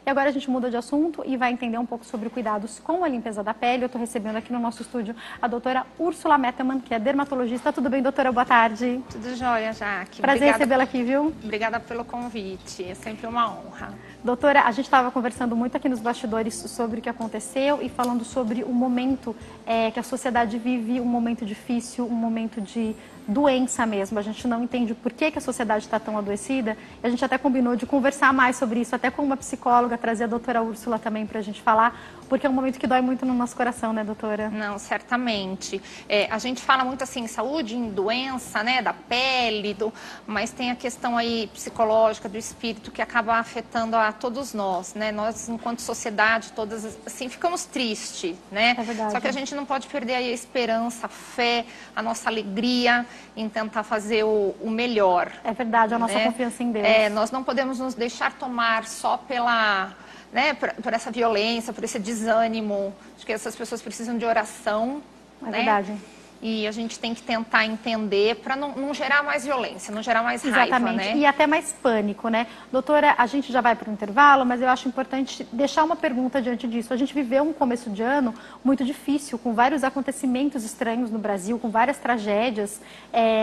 E agora a gente muda de assunto e vai entender um pouco sobre cuidados com a limpeza da pele. Eu estou recebendo aqui no nosso estúdio a doutora Úrsula Mettermann, que é dermatologista. Tudo bem, doutora? Boa tarde. Tudo jóia, Jaque. Prazer recebê-la aqui, viu? Obrigada pelo convite, é sempre uma honra. Doutora, a gente estava conversando muito aqui nos bastidores sobre o que aconteceu e falando sobre o momento que a sociedade vive, um momento difícil, um momento de doença mesmo. A gente não entende por que a sociedade está tão adoecida. E a gente até combinou de conversar mais sobre isso, até com uma psicóloga, trazer a doutora Úrsula também para a gente falar, porque é um momento que dói muito no nosso coração, né, doutora? Não, certamente. A gente fala muito assim, saúde, em doença, né, da pele, mas tem a questão aí psicológica, do espírito, que acaba afetando a todos nós, né? Nós, enquanto sociedade, todas, assim, ficamos tristes, né? É verdade. Só que a gente não pode perder aí a esperança, a fé, a nossa alegria em tentar fazer o melhor. É verdade, a nossa né? confiança em Deus. Nós não podemos nos deixar tomar só pela... né, por essa violência, por esse desânimo. Acho que essas pessoas precisam de oração. É né? verdade. E a gente tem que tentar entender para não gerar mais violência, não gerar mais raiva, Exatamente. né? E até mais pânico, né? Doutora, a gente já vai para o intervalo, mas eu acho importante deixar uma pergunta diante disso. A gente viveu um começo de ano muito difícil, com vários acontecimentos estranhos no Brasil, com várias tragédias,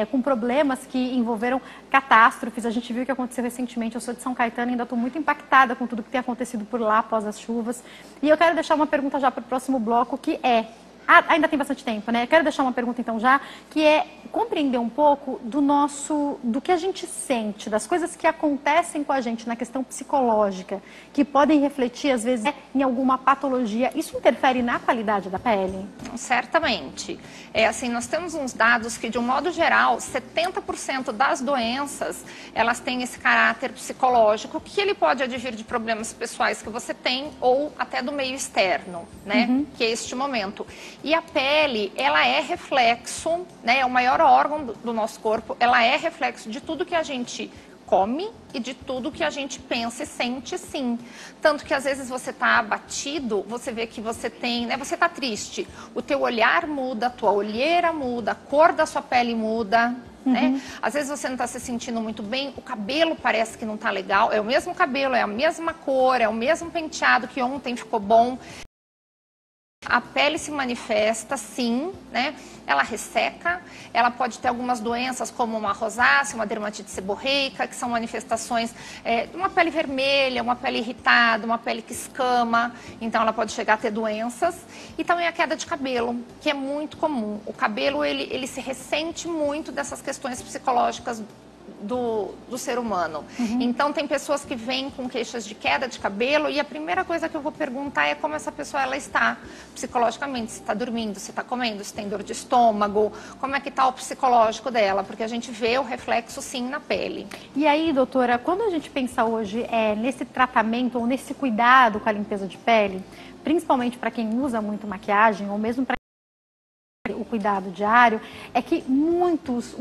com problemas que envolveram catástrofes. A gente viu o que aconteceu recentemente. Eu sou de São Caetano e ainda estou muito impactada com tudo que tem acontecido por lá após as chuvas. E eu quero deixar uma pergunta já para o próximo bloco, que é... ainda tem bastante tempo, né? Eu quero deixar uma pergunta então já, que é compreender um pouco do que a gente sente, das coisas que acontecem com a gente na questão psicológica, que podem refletir às vezes em alguma patologia. Isso interfere na qualidade da pele? Certamente. Assim, nós temos uns dados que, de um modo geral, 70% das doenças, elas têm esse caráter psicológico, que ele pode advir de problemas pessoais que você tem ou até do meio externo, né? Que é este momento. E a pele, ela é reflexo, né? É o maior órgão do nosso corpo, ela é reflexo de tudo que a gente come e de tudo que a gente pensa e sente, sim. Tanto que às vezes você está abatido, você vê que você tem, né? Você está triste, o teu olhar muda, a tua olheira muda, a cor da sua pele muda, né? Às vezes você não está se sentindo muito bem, o cabelo parece que não está legal, é o mesmo cabelo, é a mesma cor, é o mesmo penteado que ontem ficou bom. A pele se manifesta, sim, né? Ela resseca, ela pode ter algumas doenças como uma rosácea, uma dermatite seborreica, que são manifestações de uma pele vermelha, uma pele irritada, uma pele que escama, então ela pode chegar a ter doenças. E também a queda de cabelo, que é muito comum. O cabelo, ele se ressente muito dessas questões psicológicas do ser humano. Então, tem pessoas que vêm com queixas de queda de cabelo e a primeira coisa que eu vou perguntar é como essa pessoa ela está psicologicamente, se está dormindo, se está comendo, se tem dor de estômago, como é que está o psicológico dela, porque a gente vê o reflexo sim na pele. E aí, doutora, quando a gente pensa hoje nesse tratamento ou nesse cuidado com a limpeza de pele, principalmente para quem usa muito maquiagem ou mesmo para o cuidado diário, é que muitos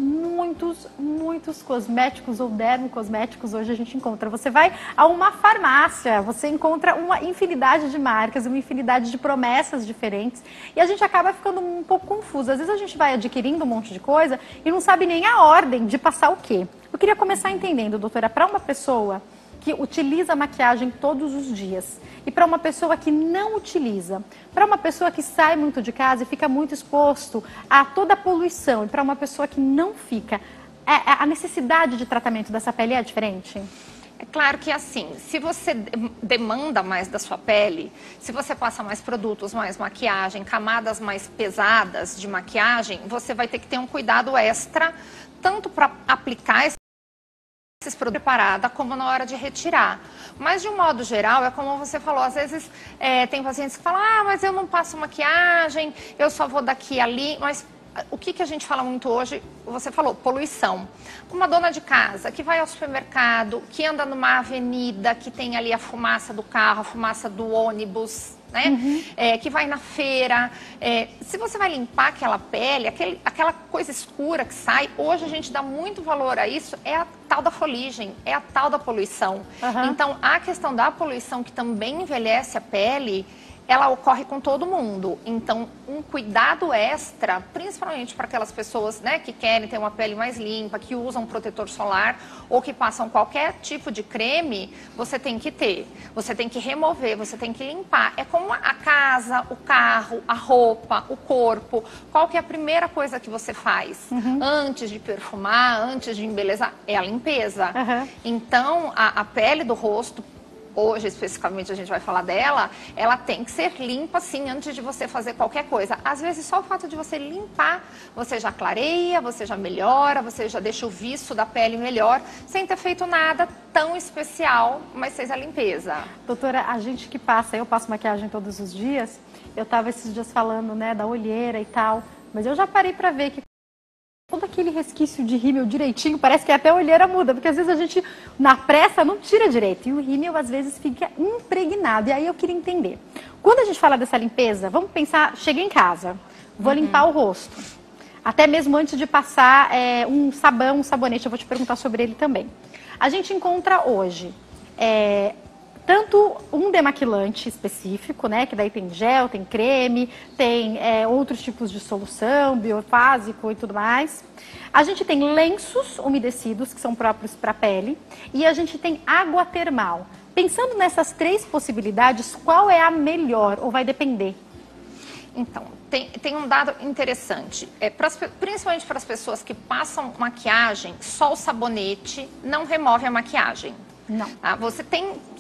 cosméticos ou dermocosméticos hoje a gente encontra. Você vai a uma farmácia, você encontra uma infinidade de marcas, uma infinidade de promessas diferentes e a gente acaba ficando um pouco confuso. Às vezes a gente vai adquirindo um monte de coisa e não sabe nem a ordem de passar o quê. Eu queria começar entendendo, doutora, para uma pessoa que utiliza maquiagem todos os dias e para uma pessoa que não utiliza, para uma pessoa que sai muito de casa e fica muito exposto a toda a poluição e para uma pessoa que não fica, a necessidade de tratamento dessa pele é diferente? É claro que assim, se você demanda mais da sua pele, se você passa mais produtos, mais maquiagem, camadas mais pesadas de maquiagem, você vai ter que ter um cuidado extra, tanto para aplicar esses produtos preparada como na hora de retirar. Mas de um modo geral, é como você falou, às vezes tem pacientes que falam, mas eu não passo maquiagem, eu só vou daqui e ali, mas o que a gente fala muito hoje, você falou, poluição. Uma dona de casa que vai ao supermercado, que anda numa avenida, que tem ali a fumaça do carro, a fumaça do ônibus, né? Que vai na feira. Se você vai limpar aquela pele, aquela coisa escura que sai, hoje a gente dá muito valor a isso, é a tal da foligem, é a tal da poluição. Então, a questão da poluição que também envelhece a pele, ela ocorre com todo mundo. Então, um cuidado extra, principalmente para aquelas pessoas, né, que querem ter uma pele mais limpa, que usam protetor solar ou que passam qualquer tipo de creme, você tem que ter. Você tem que remover, você tem que limpar. É como a casa, o carro, a roupa, o corpo. Qual que é a primeira coisa que você faz? Antes de perfumar, antes de embelezar? É a limpeza. Então, a pele do rosto, hoje especificamente a gente vai falar dela, ela tem que ser limpa sim antes de você fazer qualquer coisa. Às vezes só o fato de você limpar, você já clareia, você já melhora, você já deixa o viço da pele melhor, sem ter feito nada tão especial, mas fez a limpeza. Doutora, a gente que passa, eu passo maquiagem todos os dias, eu estava esses dias falando, né, da olheira e tal, mas eu já parei para ver que todo aquele resquício de rímel direitinho, parece que até a olheira muda, porque às vezes a gente, na pressa, não tira direito. E o rímel, às vezes, fica impregnado. E aí eu queria entender. Quando a gente fala dessa limpeza, vamos pensar, cheguei em casa, vou limpar o rosto. Até mesmo antes de passar um sabão, um sabonete, eu vou te perguntar sobre ele também. A gente encontra hoje tanto um demaquilante específico, né, que daí tem gel, tem creme, tem outros tipos de solução, biofásico e tudo mais. A gente tem lenços umedecidos, que são próprios para a pele, e a gente tem água termal. Pensando nessas três possibilidades, qual é a melhor ou vai depender? Então, tem um dado interessante, principalmente para as pessoas que passam maquiagem, só o sabonete não remove a maquiagem. Não. Tá? Você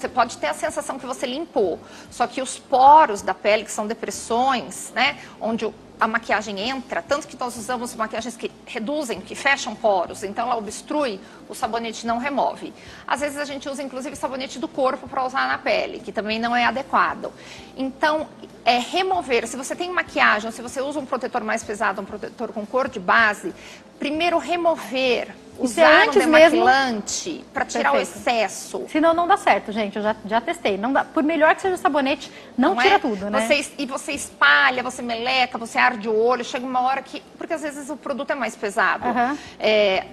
pode ter a sensação que você limpou, só que os poros da pele, que são depressões, né, onde a maquiagem entra, tanto que nós usamos maquiagens que reduzem, que fecham poros, então ela obstrui, o sabonete não remove. Às vezes a gente usa inclusive sabonete do corpo para usar na pele, que também não é adequado. Então, remover, se você tem maquiagem, ou se você usa um protetor mais pesado, um protetor com cor de base, primeiro remover, usar um demaquilante para tirar o excesso. Senão não dá certo, gente, eu já testei. Não dá. Por melhor que seja o sabonete, não tira tudo, né? Você espalha, você meleca, você arde o olho, chega uma hora que... Porque às vezes o produto é mais pesado.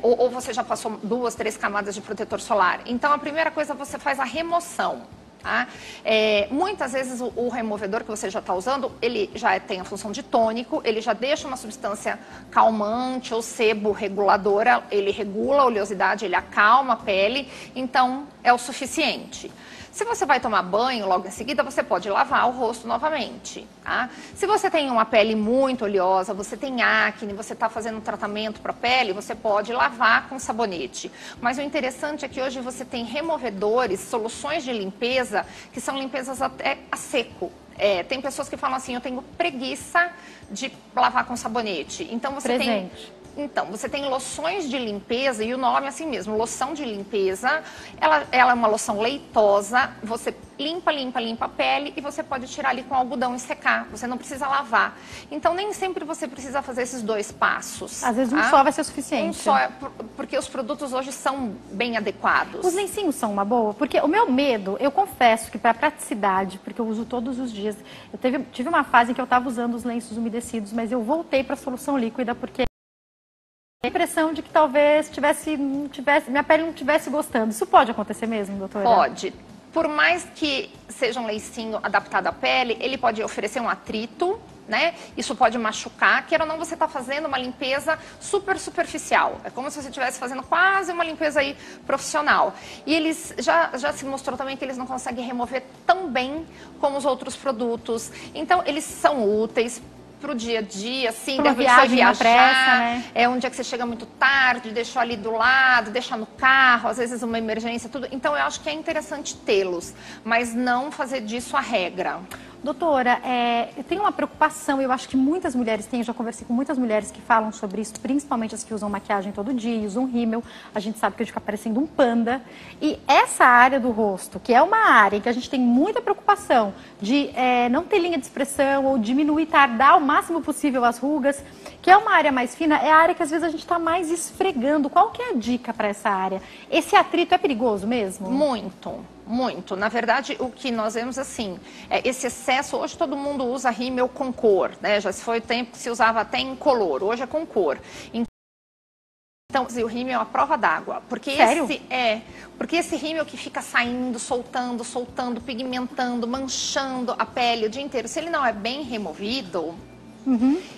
Ou você já passou 2, 3 camadas de protetor solar. Então, a primeira coisa, você faz a remoção. Tá? Muitas vezes o removedor que você já está usando, ele já tem a função de tônico, ele já deixa uma substância calmante ou sebo reguladora, ele regula a oleosidade, ele acalma a pele, então é o suficiente. Se você vai tomar banho logo em seguida, você pode lavar o rosto novamente. Tá? Se você tem uma pele muito oleosa, você tem acne, você está fazendo um tratamento para a pele, você pode lavar com sabonete. Mas o interessante é que hoje você tem removedores, soluções de limpeza, que são limpezas até a seco. Tem pessoas que falam assim, eu tenho preguiça de lavar com sabonete. Então você tem loções de limpeza, e o nome é assim mesmo, loção de limpeza. Ela é uma loção leitosa, você limpa a pele e você pode tirar ali com algodão e secar. Você não precisa lavar. Então, nem sempre você precisa fazer esses 2 passos. Às vezes um só vai ser suficiente. Um só, porque os produtos hoje são bem adequados. Os lencinhos são uma boa? Porque o meu medo, eu confesso que para praticidade, porque eu uso todos os dias, eu tive uma fase em que eu estava usando os lenços umedecidos, mas eu voltei para a solução líquida porque a impressão de que talvez minha pele não estivesse gostando. Isso pode acontecer mesmo, doutora? Pode. Por mais que seja um lencinho adaptado à pele, ele pode oferecer um atrito, né? Isso pode machucar, quer ou não, você está fazendo uma limpeza super superficial. É como se você estivesse fazendo quase uma limpeza aí profissional. E eles já se mostrou também que eles não conseguem remover tão bem como os outros produtos. Então, eles são úteis para o dia a dia, assim, depois de viajar, pressa, né? Um dia que você chega muito tarde, deixou ali do lado, deixa no carro, às vezes uma emergência, tudo. Então, eu acho que é interessante tê-los, mas não fazer disso a regra. Doutora, eu tenho uma preocupação, eu acho que muitas mulheres têm, eu já conversei com muitas mulheres que falam sobre isso, principalmente as que usam maquiagem todo dia, usam rímel, a gente sabe que a gente fica parecendo um panda. E essa área do rosto, que é uma área em que a gente tem muita preocupação de não ter linha de expressão ou diminuir, tardar o máximo possível as rugas, que é uma área mais fina, é a área que às vezes a gente está mais esfregando. Qual que é a dica para essa área? Esse atrito é perigoso mesmo? Muito. Muito. Na verdade, o que nós vemos assim, esse excesso, hoje todo mundo usa rímel com cor, né? Já se foi o tempo que se usava até incolor, hoje é com cor. Então, o rímel é a prova d'água. Sério? Porque esse rímel que fica saindo, soltando, pigmentando, manchando a pele o dia inteiro, se ele não é bem removido,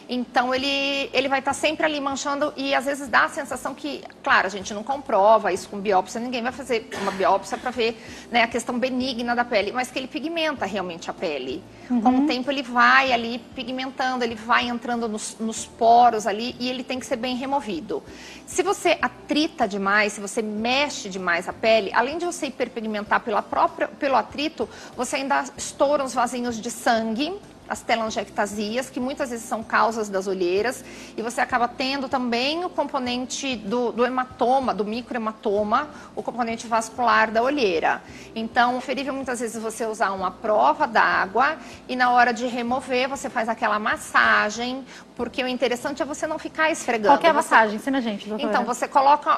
então ele vai estar sempre ali manchando e às vezes dá a sensação que, claro, a gente não comprova isso com biópsia, ninguém vai fazer uma biópsia para ver, né, a questão benigna da pele, mas que ele pigmenta realmente a pele. Com o tempo ele vai ali pigmentando, ele vai entrando nos poros ali e ele tem que ser bem removido. Se você atrita demais, se você mexe demais a pele, além de você hiperpigmentar pelo atrito, você ainda estoura uns vasinhos de sangue, as telangiectasias, que muitas vezes são causas das olheiras, e você acaba tendo também o componente do hematoma, do microhematoma, o componente vascular da olheira. Então, é preferível muitas vezes você usar uma prova d'água e na hora de remover você faz aquela massagem, porque o interessante é você não ficar esfregando. Qual que é a massagem? Ensina a gente, doutora. Então,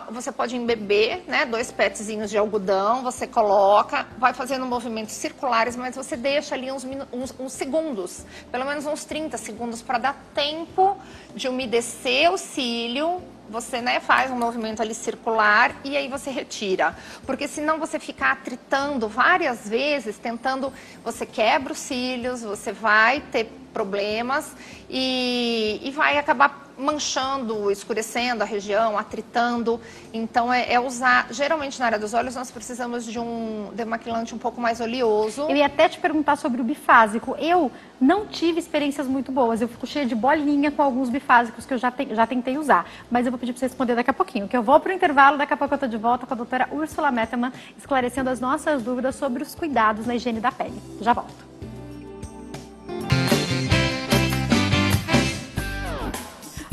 você pode embeber, né, 2 petzinhos de algodão, você coloca, vai fazendo movimentos circulares, mas você deixa ali uns segundos, pelo menos uns 30 segundos, para dar tempo de umedecer o cílio. Você, né, faz um movimento ali circular e aí você retira. Porque senão você ficar atritando várias vezes, tentando, você quebra os cílios, você vai ter problemas e vai acabar manchando, escurecendo a região, atritando. Então, é usar... Geralmente, na área dos olhos, nós precisamos de um demaquilante um pouco mais oleoso. Eu ia até te perguntar sobre o bifásico. Eu não tive experiências muito boas. Eu fico cheia de bolinha com alguns bifásicos que eu já tentei usar. Mas eu vou pedir para você responder daqui a pouquinho, que eu vou para o intervalo. Daqui a pouco eu estou de volta com a doutora Úrsula Mettermann, esclarecendo as nossas dúvidas sobre os cuidados na higiene da pele. Já volto.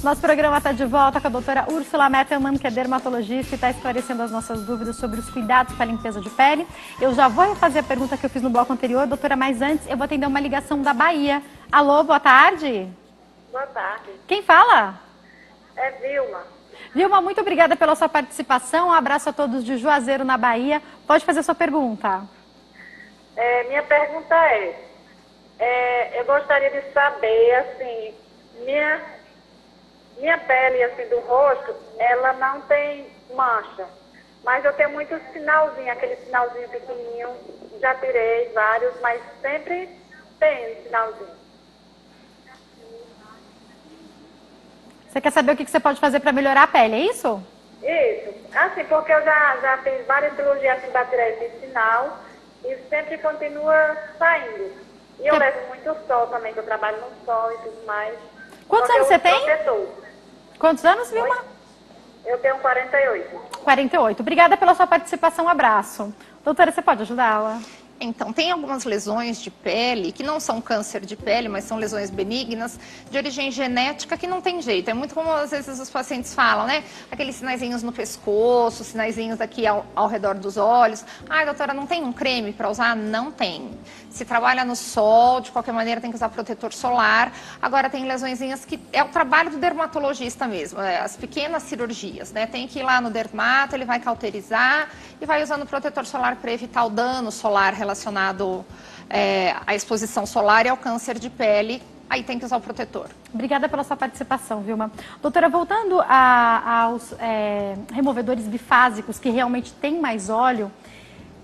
Nosso programa está de volta com a doutora Úrsula Mettermann, que é dermatologista e está esclarecendo as nossas dúvidas sobre os cuidados para a limpeza de pele. Eu já vou refazer a pergunta que eu fiz no bloco anterior, doutora, mas antes eu vou atender uma ligação da Bahia. Alô, boa tarde. Boa tarde. Quem fala? É Vilma. Vilma, muito obrigada pela sua participação. Um abraço a todos de Juazeiro, na Bahia. Pode fazer sua pergunta. Minha pergunta eu gostaria de saber, assim, minha pele, assim, do rosto, ela não tem mancha, mas eu tenho muito sinalzinho, aquele sinalzinho pequenininho, já tirei vários, mas sempre tem sinalzinho. Você quer saber o que você pode fazer para melhorar a pele, é isso? Isso. Assim, porque eu já fiz várias cirurgias assim, para tirar esse sinal e sempre continua saindo. E eu levo muito sol também, que eu trabalho no sol e tudo mais. Quantos anos você tem? Protetor. Quantos anos, Vilma? Eu tenho 48. 48. Obrigada pela sua participação. Um abraço. Doutora, você pode ajudá-la? Então, tem algumas lesões de pele, que não são câncer de pele, mas são lesões benignas, de origem genética, que não tem jeito. É muito como, às vezes, os pacientes falam, né? Aqueles sinaizinhos no pescoço, sinaizinhos aqui ao redor dos olhos. Ai, doutora, não tem um creme para usar? Não tem. Se trabalha no sol, de qualquer maneira, tem que usar protetor solar. Agora, tem lesõezinhas que é o trabalho do dermatologista mesmo, as pequenas cirurgias, né? Tem que ir lá no dermato, ele vai cauterizar e vai usando protetor solar para evitar o dano solar relacionado à exposição solar e ao câncer de pele. Aí tem que usar o protetor. Obrigada pela sua participação, Vilma. Doutora, voltando aos removedores bifásicos que realmente têm mais óleo,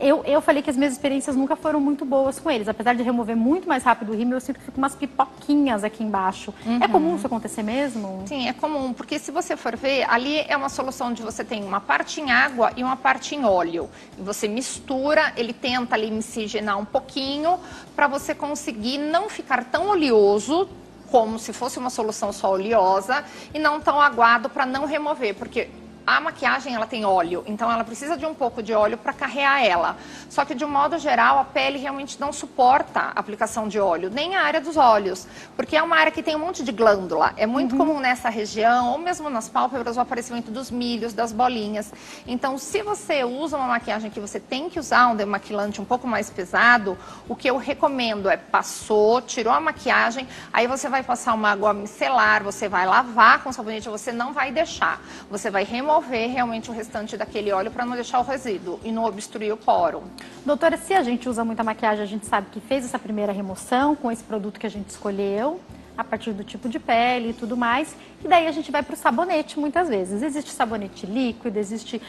eu falei que as minhas experiências nunca foram muito boas com eles. Apesar de remover muito mais rápido o rímel, eu sinto que fica umas pipoquinhas aqui embaixo. É comum isso acontecer mesmo? Sim, é comum, porque se você for ver, ali é uma solução onde você tem uma parte em água e uma parte em óleo. E você mistura, ele tenta ali miscigenar um pouquinho para você conseguir não ficar tão oleoso, como se fosse uma solução só oleosa, e não tão aguado para não remover, porque a maquiagem, ela tem óleo, então ela precisa de um pouco de óleo para carrear ela. Só que, de um modo geral, a pele realmente não suporta a aplicação de óleo, nem a área dos olhos, porque é uma área que tem um monte de glândula. É muito comum nessa região, ou mesmo nas pálpebras, o aparecimento dos milhos, das bolinhas. Então, se você usa uma maquiagem que você tem que usar um demaquilante um pouco mais pesado, o que eu recomendo é passou, tirou a maquiagem, aí você vai passar uma água micelar, você vai lavar com sabonete, você não vai deixar. Você vai remover realmente o restante daquele óleo para não deixar o resíduo e não obstruir o poro. Doutora, se a gente usa muita maquiagem, a gente sabe que fez essa primeira remoção com esse produto que a gente escolheu, a partir do tipo de pele e tudo mais. E daí a gente vai para o sabonete muitas vezes. Existe sabonete líquido, existe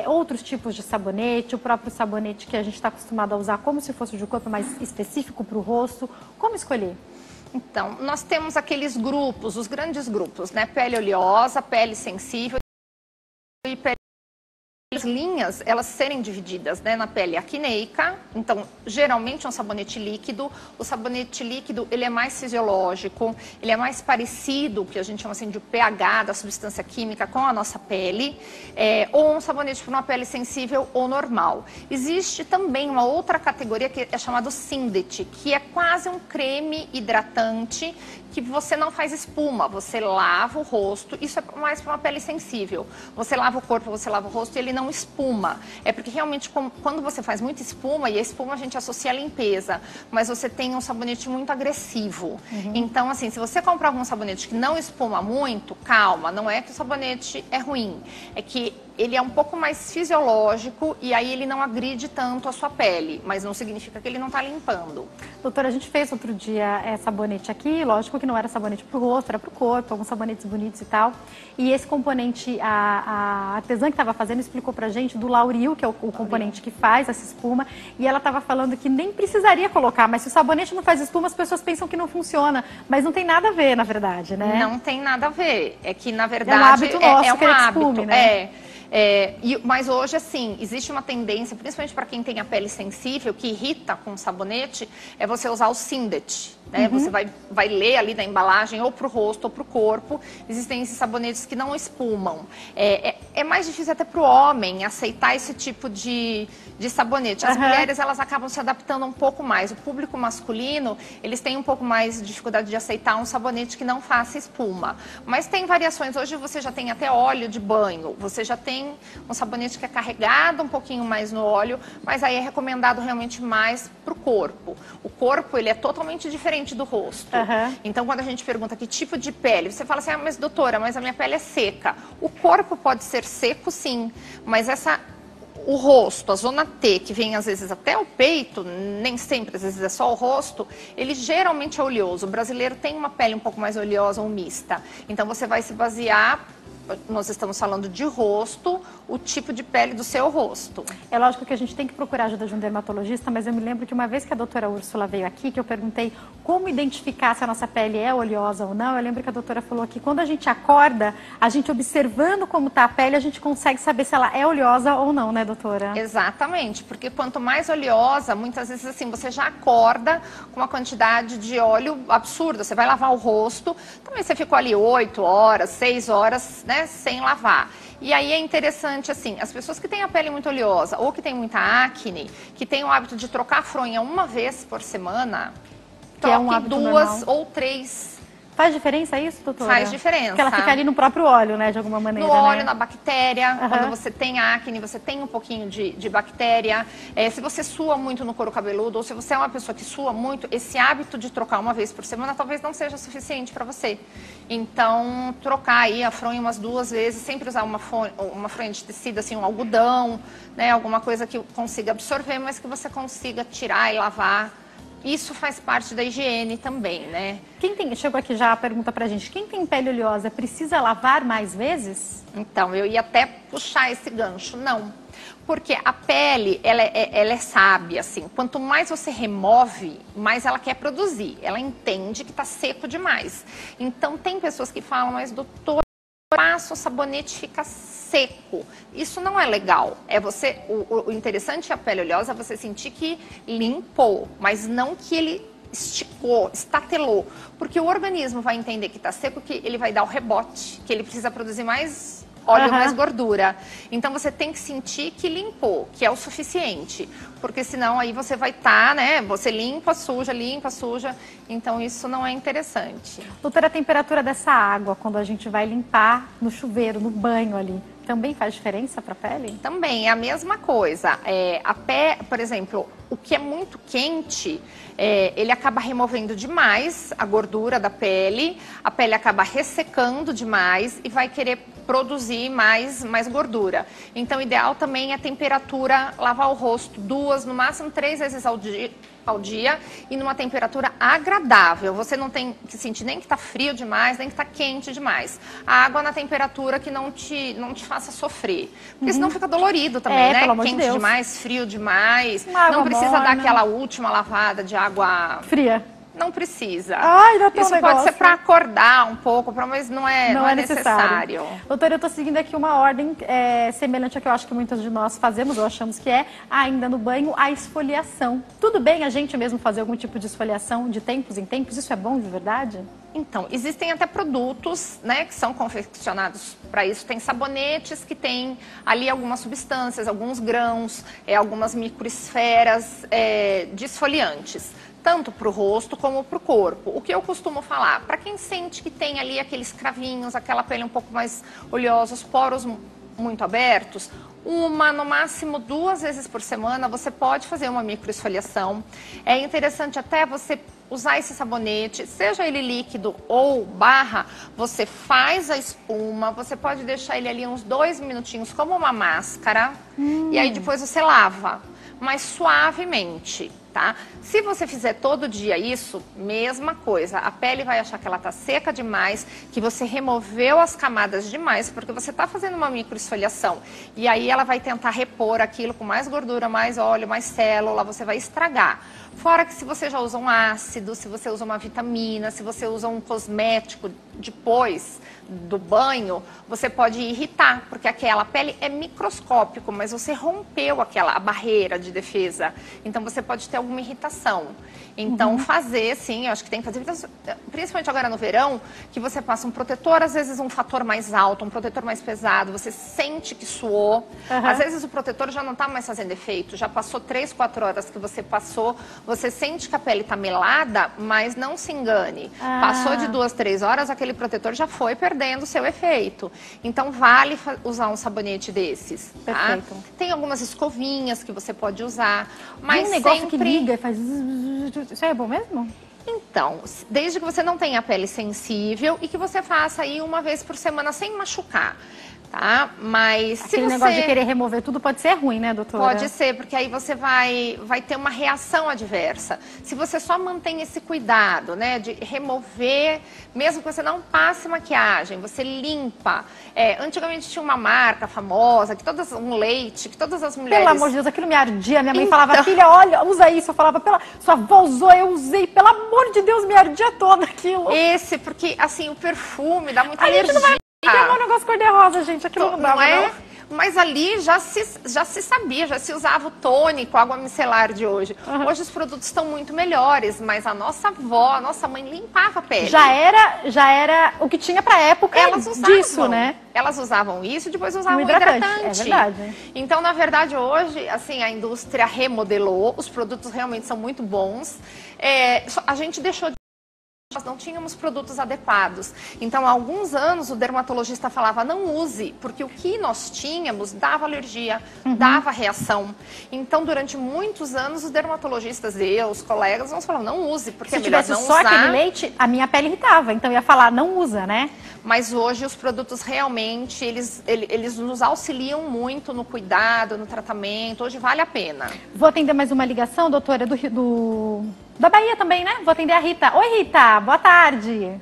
outros tipos de sabonete, o próprio sabonete que a gente está acostumado a usar como se fosse de corpo, mais específico para o rosto. Como escolher? Então, nós temos aqueles grupos, os grandes grupos, né? Pele oleosa, pele sensível e pele... As linhas, elas serem divididas, né, na pele acneica, então geralmente é um sabonete líquido. O sabonete líquido, ele é mais fisiológico, ele é mais parecido, que a gente chama assim de pH da substância química com a nossa pele, ou um sabonete para uma pele sensível ou normal. Existe também uma outra categoria que é chamado Syndet, que é quase um creme hidratante que você não faz espuma, você lava o rosto, isso é mais para uma pele sensível. Você lava o corpo, você lava o rosto e ele não espuma. É porque realmente quando você faz muita espuma, e a espuma a gente associa à limpeza, mas você tem um sabonete muito agressivo. Então, assim, se você comprar algum sabonete que não espuma muito, calma, não é que o sabonete é ruim, é que ele é um pouco mais fisiológico e aí ele não agride tanto a sua pele, mas não significa que ele não está limpando. Doutora, a gente fez outro dia sabonete aqui, lógico que não era sabonete para o rosto, era para o corpo, alguns sabonetes bonitos e tal. E esse componente, a artesã que estava fazendo explicou pra gente do lauril, que é o componente que faz essa espuma, e ela estava falando que nem precisaria colocar, mas se o sabonete não faz espuma, as pessoas pensam que não funciona, mas não tem nada a ver, na verdade, né? Não tem nada a ver, é que na verdade é um hábito nosso, é um hábito, espume, né? Mas hoje, assim, existe uma tendência, principalmente para quem tem a pele sensível, que irrita com sabonete, é você usar o Syndet. Né? Você vai ler ali na embalagem, ou para o rosto ou para o corpo. Existem esses sabonetes que não espumam. É mais difícil até para o homem aceitar esse tipo de sabonete. As mulheres, elas acabam se adaptando um pouco mais. O público masculino, eles têm um pouco mais de dificuldade de aceitar um sabonete que não faça espuma. Mas tem variações. Hoje você já tem até óleo de banho. Você já tem um sabonete que é carregado um pouquinho mais no óleo, mas aí é recomendado realmente mais para o corpo. O corpo, ele é totalmente diferente do rosto. Então, quando a gente pergunta que tipo de pele, você fala assim, mas doutora, mas a minha pele é seca. O corpo pode ser seco, sim, mas o rosto, a zona T, que vem às vezes até o peito, nem sempre, às vezes é só o rosto, ele geralmente é oleoso. O brasileiro tem uma pele um pouco mais oleosa ou mista. Então, você vai se basear... Nós estamos falando de rosto, o tipo de pele do seu rosto. É lógico que a gente tem que procurar a ajuda de um dermatologista, mas eu me lembro que uma vez que a doutora Úrsula veio aqui, que eu perguntei como identificar se a nossa pele é oleosa ou não, eu lembro que a doutora falou que quando a gente acorda, a gente observando como está a pele, a gente consegue saber se ela é oleosa ou não, né, doutora? Exatamente, porque quanto mais oleosa, muitas vezes assim, você já acorda com uma quantidade de óleo absurda. Você vai lavar o rosto, também você ficou ali 8 horas, 6 horas, né, sem lavar. E aí é interessante, assim, as pessoas que têm a pele muito oleosa ou que têm muita acne, que têm o hábito de trocar a fronha uma vez por semana, que é um hábito 2 ou 3. Faz diferença isso, doutora? Faz diferença. Porque ela fica ali no próprio óleo, né, de alguma maneira, no óleo, né? na bactéria. Quando você tem acne, você tem um pouquinho de bactéria. Se você sua muito no couro cabeludo, ou se você é uma pessoa que sua muito, esse hábito de trocar uma vez por semana talvez não seja suficiente para você. Então, trocar aí a fronha umas 2 vezes, sempre usar uma fronha de tecido, assim, um algodão, né, alguma coisa que consiga absorver, mas que você consiga tirar e lavar. Isso faz parte da higiene também, né? Chegou aqui já a pergunta pra gente, quem tem pele oleosa precisa lavar mais vezes? Então, eu ia até puxar esse gancho, não. Porque a pele, ela é sábia, assim, quanto mais você remove, mais ela quer produzir. Ela entende que tá seco demais. Então, tem pessoas que falam, mas doutor, passa o sabonete fica seco. Isso não é legal. O interessante é a pele oleosa, você sentir que limpou, mas não que ele esticou, estatelou. Porque o organismo vai entender que está seco, que ele vai dar o rebote, que ele precisa produzir mais óleo, mais gordura. Então você tem que sentir que limpou, que é o suficiente. Porque senão aí você vai estar, né? Você limpa, suja, então isso não é interessante. Doutora, a temperatura dessa água, quando a gente vai limpar no chuveiro, no banho ali, também faz diferença para a pele? Também, é a mesma coisa. Por exemplo, o que é muito quente, ele acaba removendo demais a gordura da pele, a pele acaba ressecando demais e vai querer produzir mais gordura. Então, o ideal também é a temperatura, lavar o rosto 2, no máximo 3 vezes ao dia. ao dia e numa temperatura agradável. Você não tem que sentir nem que está frio demais, nem que está quente demais. A água na temperatura que não te faça sofrer. Porque senão fica dolorido também, né? Pelo amor de Quente Deus. demais, frio demais. Uma Não água precisa morna. dar aquela última lavada de água Fria. Não precisa. Ai, não tem Isso um pode negócio. ser para acordar um pouco, mas não é necessário. Doutora, eu estou seguindo aqui uma ordem semelhante a que eu acho que muitas de nós fazemos, ou achamos que é, ainda no banho, a esfoliação. Tudo bem a gente mesmo fazer algum tipo de esfoliação de tempos em tempos? Isso é bom de verdade? Então, existem até produtos, né, que são confeccionados para isso. Tem sabonetes que têm ali algumas substâncias, alguns grãos, algumas microesferas de esfoliantes, tanto para o rosto como para o corpo. O que eu costumo falar, para quem sente que tem ali aqueles cravinhos, aquela pele um pouco mais oleosa, os poros muito abertos, no máximo 2 vezes por semana, você pode fazer uma microesfoliação. É interessante até você usar esse sabonete, seja ele líquido ou barra, você faz a espuma, você pode deixar ele ali uns 2 minutinhos como uma máscara, e aí depois você lava, mas suavemente, tá? Se você fizer todo dia isso, mesma coisa, a pele vai achar que ela tá seca demais, que você removeu as camadas demais, porque você tá fazendo uma microesfoliação, e aí ela vai tentar repor aquilo com mais gordura, mais óleo, mais célula, você vai estragar. Fora que se você já usa um ácido, se você usa uma vitamina, se você usa um cosmético depois do banho, você pode irritar, porque aquela pele é microscópico, mas você rompeu a barreira de defesa. Então você pode ter alguma irritação. Então fazer, sim, eu acho que tem que fazer, principalmente agora no verão, que você passa um protetor, às vezes um fator mais alto, um protetor mais pesado, você sente que suou. Às vezes o protetor já não está mais fazendo efeito, já passou 3, 4 horas que você passou, você sente que a pele está melada, mas não se engane. Passou de 2, 3 horas, aquele protetor já foi perdendo o seu efeito. Então vale usar um sabonete desses. Tá? Perfeito. Tem algumas escovinhas que você pode usar, mas Tem um negócio sempre... que liga e faz... Isso aí é bom mesmo? Então, desde que você não tenha a pele sensível e que você faça aí 1 vez por semana sem machucar, tá? Mas Aquele se você... negócio de querer remover tudo pode ser ruim, né, doutora? Pode ser, porque aí você vai ter uma reação adversa. Se você só mantém esse cuidado, né, de remover, mesmo que você não passe maquiagem, você limpa. Antigamente tinha uma marca famosa, um leite, que todas as mulheres... Pelo amor de Deus, aquilo me ardia. Minha mãe falava, filha, olha, usa isso. Eu falava, sua avó usou, eu usei. Pelo amor de Deus, me ardia toda aquilo. Porque, assim, o perfume dá muita A gente alergia. não vai queimar um negócio cor-de-rosa, gente. Aquilo não dá, Não é? não. Mas ali já se sabia, já se usava o tônico, a água micelar de hoje. Hoje os produtos estão muito melhores, mas a nossa avó, a nossa mãe limpava a pele. Já era o que tinha pra época disso, né? Elas usavam isso e depois usavam Um o hidratante. hidratante. É verdade. Então, na verdade, hoje, assim, a indústria remodelou, os produtos realmente são muito bons. A gente deixou de... Nós não tínhamos produtos adequados. Então, há alguns anos, o dermatologista falava, não use, porque o que nós tínhamos dava alergia, dava reação. Então, durante muitos anos, os dermatologistas, os colegas, nós falavam, não use, porque é melhor não usar. Se tivesse só aquele leite, a minha pele irritava. Então, eu ia falar, não usa, né? Mas hoje, os produtos realmente, eles nos auxiliam muito no cuidado, no tratamento. Hoje, vale a pena. Vou atender mais uma ligação, doutora, da Bahia também, né? Vou atender a Rita. Oi, Rita, boa tarde.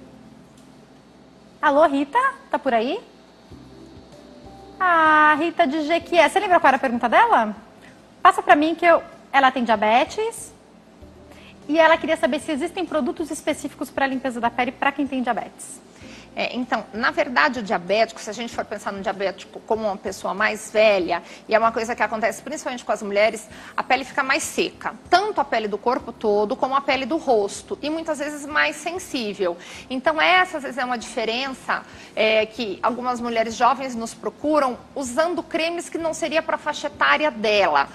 Alô, Rita, tá por aí? Ah, Rita de Jequié. Você lembra qual era a pergunta dela? Passa pra mim que ela tem diabetes e ela queria saber se existem produtos específicos para limpeza da pele para quem tem diabetes. Então, na verdade, o diabético, se a gente for pensar no diabético como uma pessoa mais velha, e é uma coisa que acontece principalmente com as mulheres, a pele fica mais seca. Tanto a pele do corpo todo, como a pele do rosto. E muitas vezes mais sensível. Então, essa às vezes é uma diferença que algumas mulheres jovens nos procuram usando cremes que não seria para a faixa etária dela.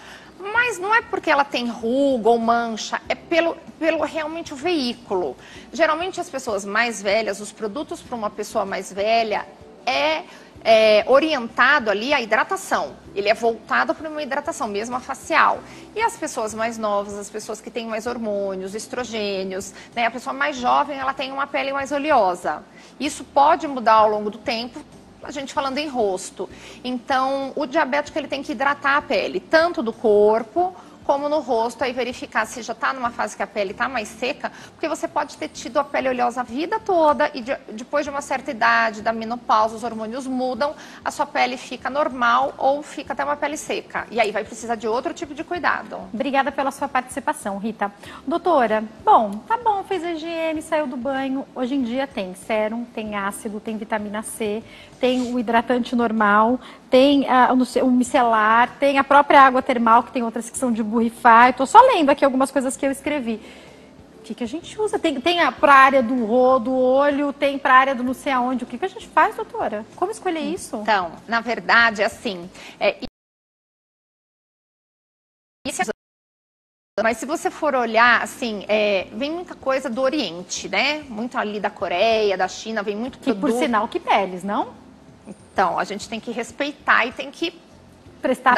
Mas não é porque ela tem ruga ou mancha, é pelo realmente o veículo. Geralmente as pessoas mais velhas, os produtos para uma pessoa mais velha é orientado ali à hidratação. Ele é voltado para uma hidratação, mesmo a facial. E as pessoas mais novas, as pessoas que têm mais hormônios, estrogênios, né? A pessoa mais jovem, ela tem uma pele mais oleosa. Isso pode mudar ao longo do tempo, a gente falando em rosto. Então, o diabético ele tem que hidratar a pele, tanto do corpo como no rosto, aí verificar se já está numa fase que a pele está mais seca, porque você pode ter tido a pele oleosa a vida toda e depois de uma certa idade, da menopausa, os hormônios mudam, a sua pele fica normal ou fica até uma pele seca. E aí vai precisar de outro tipo de cuidado. Obrigada pela sua participação, Rita. Doutora, bom, tá bom, fez a higiene, saiu do banho. Hoje em dia tem sérum, tem ácido, tem vitamina C, tem o hidratante normal, tem o micelar, tem a própria água termal, que tem outras que são de borrifar. Estou só lendo aqui algumas coisas que eu escrevi. O que a gente usa? Tem para a área do olho, tem para a área do não sei aonde. O que a gente faz, doutora? Como escolher isso? Então, na verdade, assim... Mas se você for olhar, assim, vem muita coisa do Oriente, né? Muito ali da Coreia, da China, vem muito produto. Que por sinal que peles, não? Então, a gente tem que respeitar e tem que prestar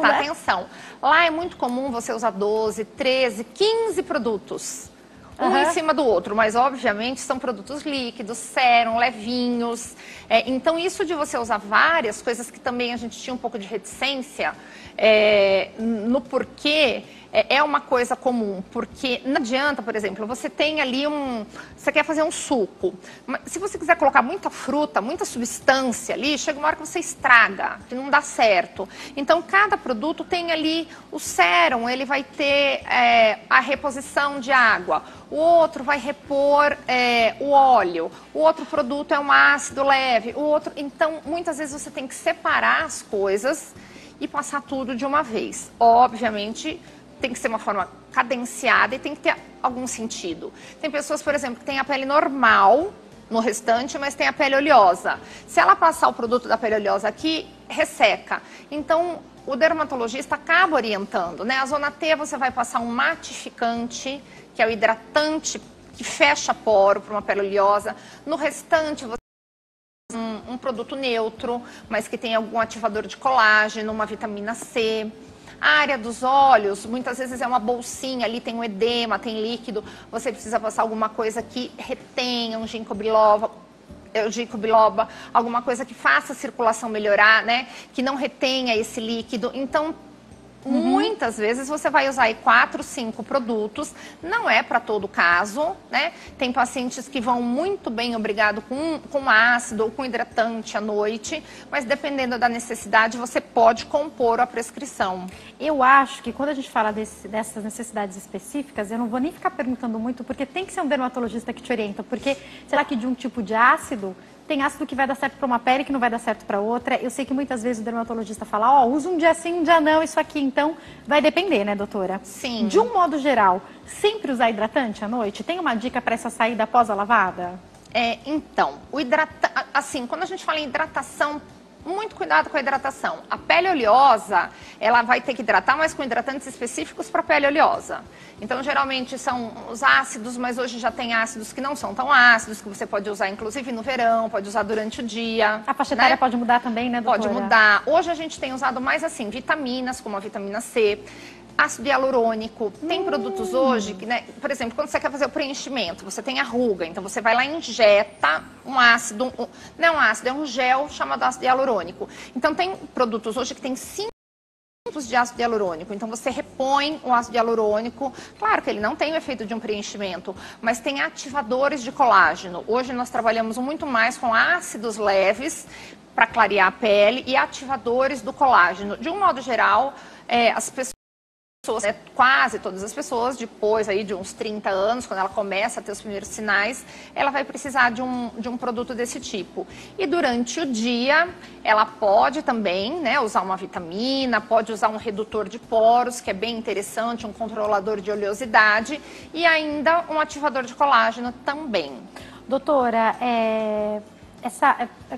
atenção. Lá é muito comum você usar 12, 13, 15 produtos. Um em cima do outro, mas obviamente são produtos líquidos, sérum, levinhos. Então isso de você usar várias coisas que também a gente tinha um pouco de reticência no porquê, é uma coisa comum, porque não adianta, por exemplo, você tem ali você quer fazer um suco, mas se você quiser colocar muita fruta, muita substância ali, chega uma hora que você estraga, que não dá certo. Então, cada produto tem ali o sérum, ele vai ter a reposição de água, o outro vai repor o óleo, o outro produto é um ácido leve, o outro... Então, muitas vezes você tem que separar as coisas e passar tudo de uma vez. Obviamente, tem que ser uma forma cadenciada e tem que ter algum sentido. Tem pessoas, por exemplo, que têm a pele normal no restante, mas tem a pele oleosa. Se ela passar o produto da pele oleosa aqui, resseca. Então, o dermatologista acaba orientando, né? A zona T você vai passar um matificante, que é o hidratante que fecha poro para uma pele oleosa. No restante, você um produto neutro, mas que tem algum ativador de colágeno, uma vitamina C. A área dos olhos, muitas vezes é uma bolsinha, ali tem um edema, tem líquido, você precisa passar alguma coisa que retenha um ginkgo biloba, alguma coisa que faça a circulação melhorar, né? Que não retenha esse líquido. Então, muitas vezes você vai usar aí 4, 5 produtos, não é para todo caso, né? Tem pacientes que vão muito bem, obrigado, com ácido ou com hidratante à noite, mas dependendo da necessidade, você pode compor a prescrição. Eu acho que quando a gente fala dessas necessidades específicas, eu não vou nem ficar perguntando muito, porque tem que ser um dermatologista que te orienta, porque será que de um tipo de ácido... Tem ácido que vai dar certo para uma pele, que não vai dar certo para outra. Eu sei que muitas vezes o dermatologista fala, usa um dia sim, um dia não, isso aqui. Então, vai depender, né, doutora? Sim. De um modo geral, sempre usar hidratante à noite? Tem uma dica para essa saída após a lavada? Então, assim, quando a gente fala em hidratação, muito cuidado com a hidratação. A pele oleosa, ela vai ter que hidratar, mas com hidratantes específicos para a pele oleosa. Então, geralmente são os ácidos, mas hoje já tem ácidos que não são tão ácidos, que você pode usar inclusive no verão, pode usar durante o dia. A faixa etária pode mudar também, né, doutora? Pode mudar. Hoje a gente tem usado mais assim, vitaminas, como a vitamina C, ácido hialurônico. Tem produtos hoje que, né, por exemplo, quando você quer fazer o preenchimento, você tem a ruga, então você vai lá e injeta um ácido, não é um ácido, é um gel chamado ácido hialurônico. Então tem produtos hoje que tem 5 tipos de ácido hialurônico, então você repõe o ácido hialurônico, claro que ele não tem o efeito de um preenchimento, mas tem ativadores de colágeno. Hoje nós trabalhamos muito mais com ácidos leves para clarear a pele e ativadores do colágeno. De um modo geral, as pessoas, quase todas as pessoas, depois aí de uns 30 anos, quando ela começa a ter os primeiros sinais, ela vai precisar de um produto desse tipo. E durante o dia, ela pode também, né, usar uma vitamina, pode usar um redutor de poros, que é bem interessante, um controlador de oleosidade e ainda um ativador de colágeno também. Doutora,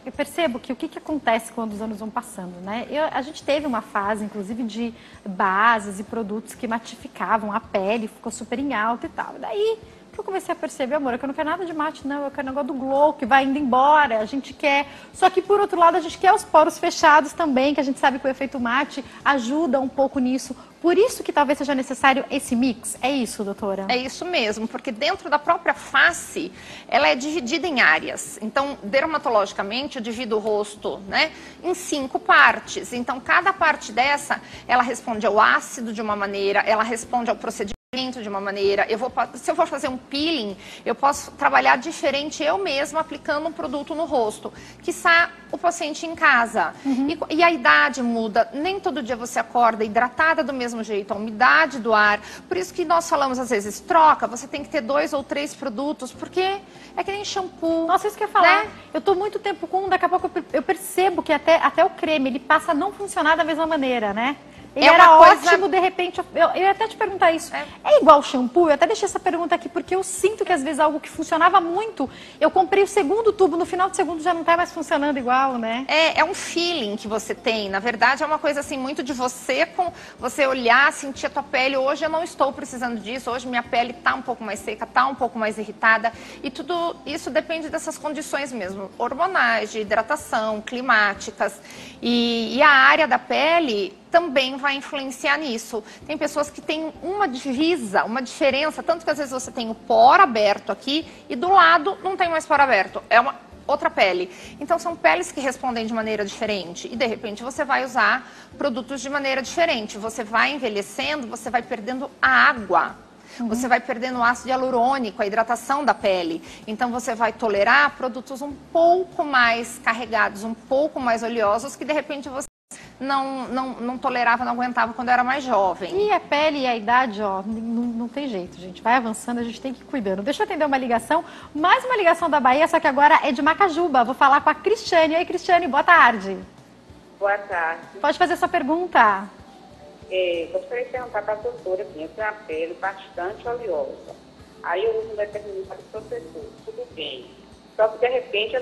eu percebo que o que acontece quando os anos vão passando, né? A gente teve uma fase, inclusive, de bases e produtos que matificavam a pele, ficou super em alta e tal. Daí, que eu comecei a perceber, amor, é que eu não quero nada de mate, não. Eu quero negócio do glow, que vai indo embora. A gente quer... Só que, por outro lado, a gente quer os poros fechados também, que a gente sabe que o efeito mate ajuda um pouco nisso. Por isso que talvez seja necessário esse mix. É isso, doutora? É isso mesmo, porque dentro da própria face, ela é dividida em áreas. Então, dermatologicamente, eu divido o rosto, né, em 5 partes. Então, cada parte dessa, ela responde ao ácido de uma maneira, ela responde ao procedimento de uma maneira. Se eu for fazer um peeling, eu posso trabalhar diferente eu mesma aplicando um produto no rosto, quiçá o paciente em casa. E a idade muda, nem todo dia você acorda hidratada do mesmo jeito, a umidade do ar. Por isso que nós falamos às vezes, troca, você tem que ter 2 ou 3 produtos, porque é que nem shampoo. Nossa, isso que eu ia falar. Né? Eu tô muito tempo com um, daqui a pouco eu percebo que até o creme, ele passa a não funcionar da mesma maneira, né? Ele era ótimo, de repente, eu ia até te perguntar isso. É igual shampoo? Eu até deixei essa pergunta aqui, porque eu sinto que às vezes algo que funcionava muito, eu comprei o segundo tubo, no final do segundo já não tá mais funcionando igual, né? É um feeling que você tem, na verdade é uma coisa assim, muito de você, com você olhar, sentir a tua pele, hoje eu não estou precisando disso, hoje minha pele tá um pouco mais seca, tá um pouco mais irritada, e tudo isso depende dessas condições mesmo, hormonais, de hidratação, climáticas, e a área da pele também vai influenciar nisso. Tem pessoas que têm uma divisa, uma diferença, tanto que às vezes você tem o poro aberto aqui e do lado não tem mais poro aberto, é uma outra pele. Então são peles que respondem de maneira diferente e de repente você vai usar produtos de maneira diferente. Você vai envelhecendo, você vai perdendo a água. Você vai perdendo o ácido hialurônico, a hidratação da pele. Então você vai tolerar produtos um pouco mais carregados, um pouco mais oleosos, que de repente você não tolerava, não aguentava quando era mais jovem. E a pele e a idade, ó, não tem jeito, gente. Vai avançando, a gente tem que ir cuidando. Deixa eu atender uma ligação, mais uma ligação da Bahia, só que agora é de Macajuba. Vou falar com a Cristiane. Oi, Cristiane, boa tarde. Boa tarde. Pode fazer sua pergunta. Gostaria de perguntar para a doutora, assim, eu tenho a pele bastante oleosa. Aí eu uso um determinado protetor, tudo bem. Só que de repente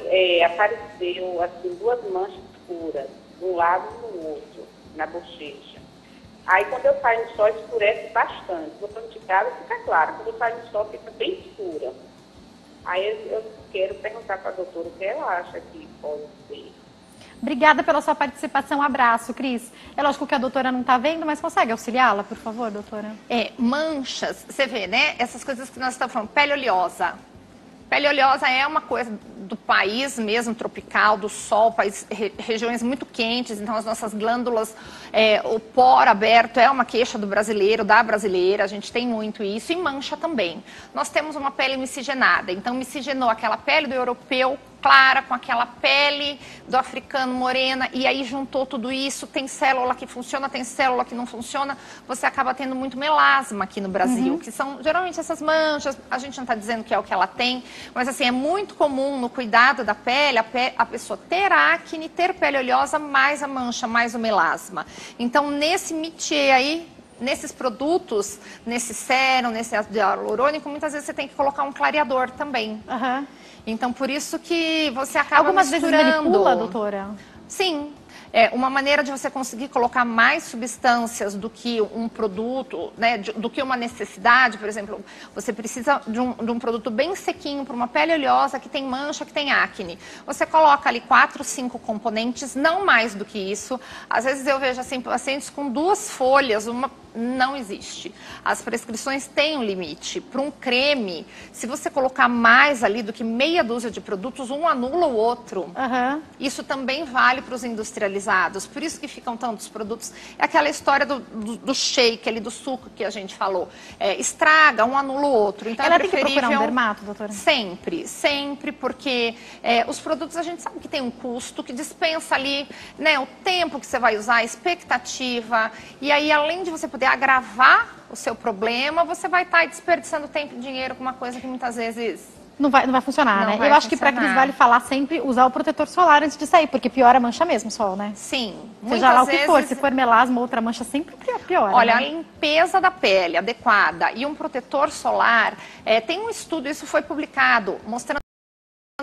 apareceu assim, 2 manchas escuras, de um lado e do outro, na bochecha. Aí quando eu saio no sol escurece bastante. Botando de casa fica claro, quando eu saio no sol fica bem escura. Aí eu quero perguntar para a doutora o que ela acha que pode ser. Obrigada pela sua participação. Abraço, Cris. É lógico que a doutora não está vendo, mas consegue auxiliá-la, por favor, doutora? Manchas, você vê, né? Essas coisas que nós estamos falando, pele oleosa. Pele oleosa é uma coisa do país mesmo, tropical, do sol, regiões muito quentes, então as nossas glândulas, o poro aberto é uma queixa do brasileiro, da brasileira, a gente tem muito isso, e mancha também. Nós temos uma pele miscigenada, então miscigenou aquela pele do europeu clara com aquela pele do africano morena, e aí juntou tudo isso, tem célula que funciona, tem célula que não funciona, você acaba tendo muito melasma aqui no Brasil, que são geralmente essas manchas, a gente não está dizendo que é o que ela tem, mas assim, é muito comum no cuidado da pele, a pessoa ter acne, ter pele oleosa, mais a mancha, mais o melasma. Então, nesse métier aí, nesses produtos, nesse sérum, nesse ácido hialurônico, muitas vezes você tem que colocar um clareador também. Então, por isso que você acaba algumas misturando. Vezes manipula, doutora? Sim. É uma maneira de você conseguir colocar mais substâncias do que um produto, né, do que uma necessidade. Por exemplo, você precisa de um produto bem sequinho para uma pele oleosa que tem mancha, que tem acne. Você coloca ali 4, 5 componentes, não mais do que isso. Às vezes eu vejo assim, pacientes com 2 folhas, não existe. As prescrições têm um limite. Para um creme, se você colocar mais ali do que meia dúzia de produtos, um anula o outro. Isso também vale para os industrializados. Por isso que ficam tantos produtos. É aquela história do shake ali, do suco que a gente falou. Estraga, um anula o outro. Então ela tem que procurar um dermato, doutora? Sempre, sempre, porque os produtos a gente sabe que tem um custo, que dispensa ali, né, o tempo que você vai usar, a expectativa. E aí, além de você poder agravar o seu problema, você vai estar desperdiçando tempo e dinheiro com uma coisa que muitas vezes não vai funcionar, não né? vai Eu acho que para Cris vale falar sempre usar o protetor solar antes de sair, porque piora a mancha mesmo, sol, né? Sim. Seja lá o que for, se for melasma ou outra mancha, sempre piora. Olha, né? A limpeza da pele adequada e um protetor solar, tem um estudo, isso foi publicado, mostrando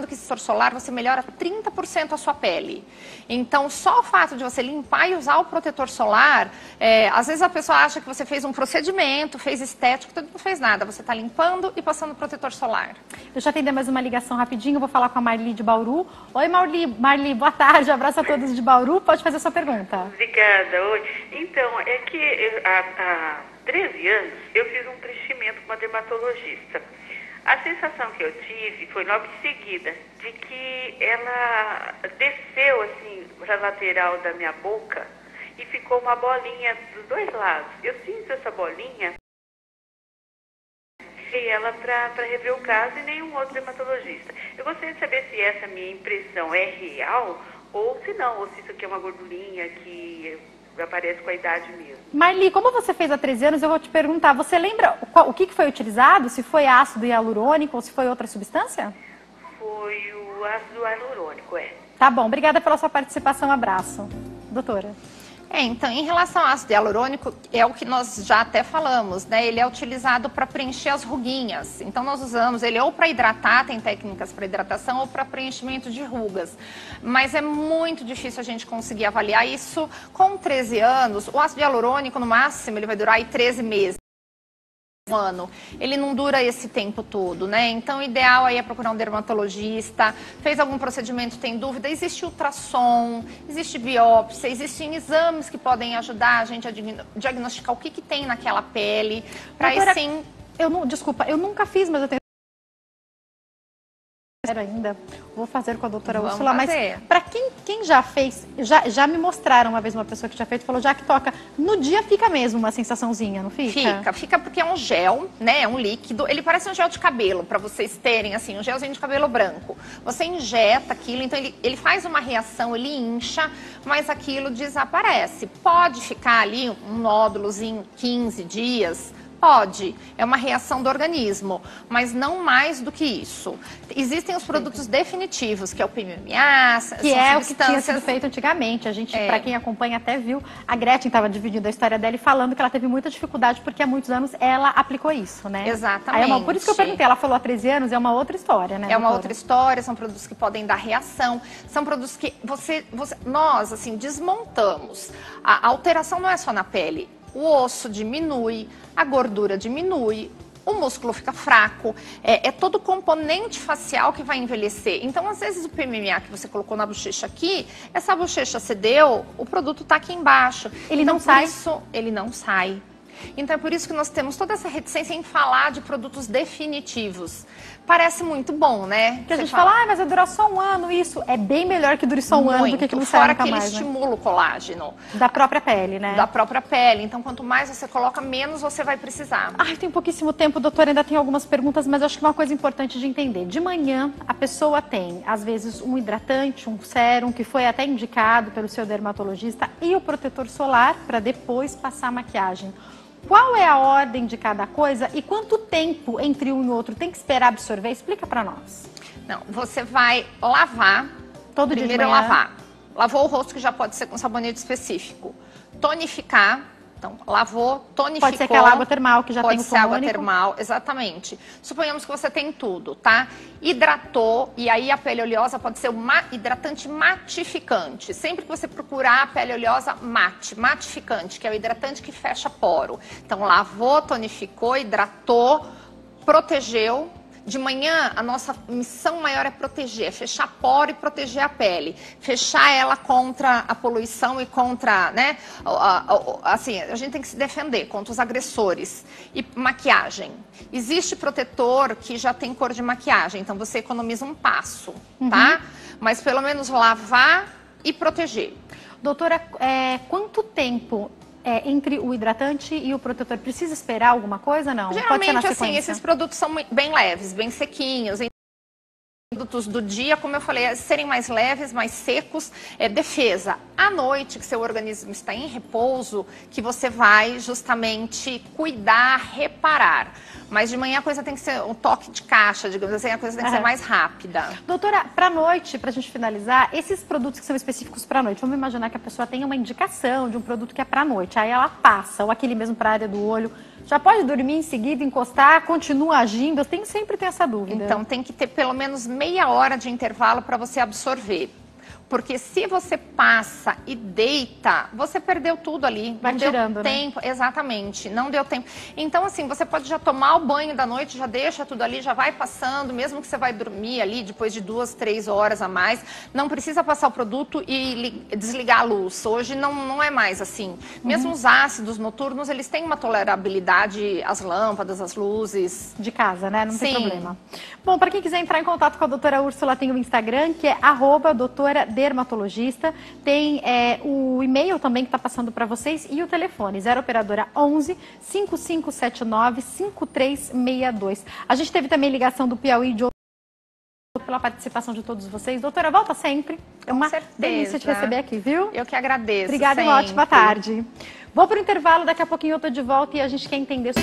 que esse protetor solar, você melhora 30% a sua pele. Então, só o fato de você limpar e usar o protetor solar, às vezes a pessoa acha que você fez um procedimento, fez estético, tudo não fez nada. Você está limpando e passando protetor solar. Deixa eu atender mais uma ligação rapidinho, vou falar com a Marli de Bauru. Oi, Marli, boa tarde, abraço a todos de Bauru, pode fazer a sua pergunta. Obrigada. Oi. Então, é que há 13 anos eu fiz um preenchimento com uma dermatologista. A sensação que eu tive foi logo em seguida de que ela desceu assim para a lateral da minha boca e ficou uma bolinha dos dois lados. Eu sinto essa bolinha e ela para rever o caso e nenhum outro dermatologista. Eu gostaria de saber se essa minha impressão é real ou se não, ou se isso aqui é uma gordurinha que aparece com a idade mesmo. Marli, como você fez há 13 anos, eu vou te perguntar, você lembra o que foi utilizado? Se foi ácido hialurônico ou se foi outra substância? Foi o ácido hialurônico, Tá bom, obrigada pela sua participação, abraço. Doutora. Então, em relação ao ácido hialurônico, é o que nós já até falamos, né? Ele é utilizado para preencher as ruguinhas. Então, nós usamos ele ou para hidratar, tem técnicas para hidratação, ou para preenchimento de rugas. Mas é muito difícil a gente conseguir avaliar isso. Com 13 anos, o ácido hialurônico, no máximo, ele vai durar aí 13 meses. Um ano, ele não dura esse tempo todo, né? Então, o ideal aí é procurar um dermatologista. Fez algum procedimento, tem dúvida? Existe ultrassom, existe biópsia, existem exames que podem ajudar a gente a diagnosticar o que tem naquela pele. Para aí sim. Desculpa, eu nunca fiz, mas eu tenho ainda. Vou fazer com a doutora Úrsula, mas para quem já fez, já me mostraram uma vez uma pessoa que já fez, falou, já que toca, no dia fica mesmo uma sensaçãozinha, não fica? Fica porque é um gel, né, é um líquido, ele parece um gel de cabelo, para vocês terem, assim, um gelzinho de cabelo branco. Você injeta aquilo, então ele faz uma reação, ele incha, mas aquilo desaparece. Pode ficar ali um nódulozinho 15 dias, pode, é uma reação do organismo, mas não mais do que isso. Existem os produtos definitivos, que é o PMMA, que é o que tinha sido feito antigamente. A gente, para quem acompanha, até viu, a Gretchen estava dividindo a história dela e falando que ela teve muita dificuldade porque há muitos anos ela aplicou isso, né? Exatamente. Aí por isso que eu perguntei, ela falou há 13 anos, é uma outra história, né? É uma outra história, são produtos que podem dar reação, são produtos que nós, assim, desmontamos. A alteração não é só na pele. O osso diminui, a gordura diminui, o músculo fica fraco, é todo componente facial que vai envelhecer. Então, às vezes, o PMMA que você colocou na bochecha aqui, essa bochecha cedeu, o produto está aqui embaixo. Ele não sai? Ele não sai. Então, é por isso que nós temos toda essa reticência em falar de produtos definitivos. Parece muito bom, né? Porque a gente fala, mas vai durar só um ano, isso. É bem melhor que dure só um ano do que não sai nunca mais, fora que ele estimula o colágeno. Da própria pele, né? Da própria pele. Então, quanto mais você coloca, menos você vai precisar. Ai, tem pouquíssimo tempo, doutora, ainda tem algumas perguntas, mas eu acho que uma coisa importante de entender. De manhã, a pessoa tem, às vezes, um hidratante, um sérum, que foi até indicado pelo seu dermatologista, e o protetor solar, para depois passar a maquiagem. Qual é a ordem de cada coisa e quanto tempo entre um e outro tem que esperar absorver? Explica pra nós. Não, você vai lavar. Todo dia de manhã. Primeiro lavar. Lavou o rosto, que já pode ser com sabonete específico. Tonificar. Então, lavou, tonificou. Pode ser aquela água termal que já tem o Pode ser água tônico. termal, exatamente. Suponhamos que você tem tudo, tá? Hidratou, e aí a pele oleosa pode ser um hidratante matificante. Sempre que você procurar a pele oleosa, matificante, que é o hidratante que fecha poro. Então, lavou, tonificou, hidratou, protegeu. De manhã, a nossa missão maior é proteger, é fechar poro e proteger a pele. Fechar ela contra a poluição e contra, né? Assim, a gente tem que se defender contra os agressores. E maquiagem. Existe protetor que já tem cor de maquiagem, então você economiza um passo, tá? Mas pelo menos lavar e proteger. Doutora, quanto tempo entre o hidratante e o protetor? Precisa esperar alguma coisa, não? Geralmente, Pode ser na assim, sequência? esses produtos são bem leves, bem sequinhos. Produtos do dia, como eu falei, serem mais leves, mais secos, defesa. À noite, que seu organismo está em repouso, que você vai justamente cuidar, reparar. Mas de manhã a coisa tem que ser um toque de caixa, digamos assim, a coisa tem que ser mais rápida. Doutora, para noite, para a gente finalizar, esses produtos que são específicos para noite, vamos imaginar que a pessoa tenha uma indicação de um produto que é para noite, aí ela passa, ou aquele mesmo para a área do olho, Já pode dormir em seguida, encostar, continua agindo? Eu sempre tenho essa dúvida. Então, tem que ter pelo menos meia hora de intervalo para você absorver. Porque se você passa e deita, você perdeu tudo ali. Vai não tirando, deu tempo, né? Exatamente, não deu tempo. Então, assim, você pode já tomar o banho da noite, já deixa tudo ali, já vai passando, mesmo que você vai dormir ali depois de 2, 3 horas a mais. Não precisa passar o produto e desligar a luz. Hoje não é mais assim. Mesmo os ácidos noturnos, eles têm uma tolerabilidade às lâmpadas, às luzes. De casa, né? Não tem Sim. problema. Bom, para quem quiser entrar em contato com a doutora Úrsula, tem o Instagram, que é @doutora-dermatologista. Tem o e-mail também que está passando para vocês e o telefone, 0 operadora 11 5579 5362. A gente teve também ligação do Piauí de pela participação de todos vocês. Doutora, volta sempre. É uma delícia te receber aqui, viu? Eu que agradeço. Obrigada e uma ótima tarde. Vou para o intervalo, daqui a pouquinho eu estou de volta e a gente quer entender...